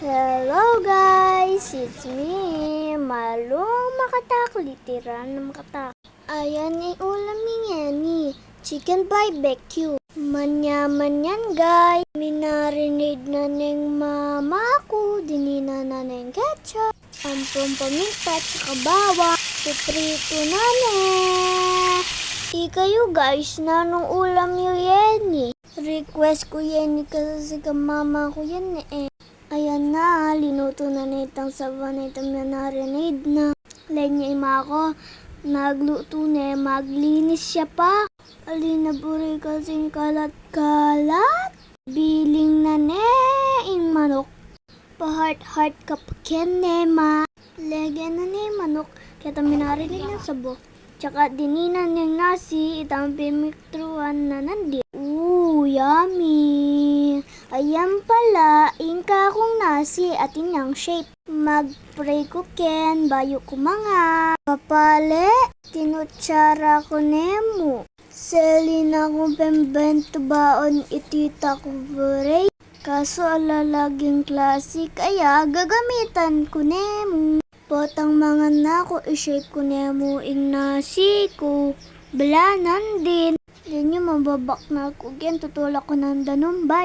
Hello guys, it's me, Malung Makatak, literal na makatak. Ayan yung ulam niya ni chicken barbecue. Manyaman yan guys. Minarinade na ng mama ko, dinina na ng ketchup, ampong paminta at saka bawang, piprito na na. Di kayo guys, nanong ulam nyo yan eh. Request ko yan kasi ka mama ko yan eh. Ayan na, linuto na nitang sabaw na itang narinade na. Lain niya ima ko, nagluto na, maglinis siya pa. Alin na buri kasing kalat-kalat. Biling na ne, yung manok. Pa-heart-heart kapken ne ma. Lagyan na ne manok, kaya tayo narinade ng sabaw. Tsaka dininan yung nasi, itang pimiktruan na nandi. Yummy! Ayan pala, ingka akong nasi at inyang shape. Mag-pray ko ken, bayo ko mga. Papale, tinutsara ko nemo. Selina kong pembento baon itita ko buray. Kaso alalaging klase, kaya gagamitan ko nemo. Potang mga nako, i-shape ko nemo ing nasi ko. Blanan din. Yan yung mababak na ako. Tutulak ko ng danumbay.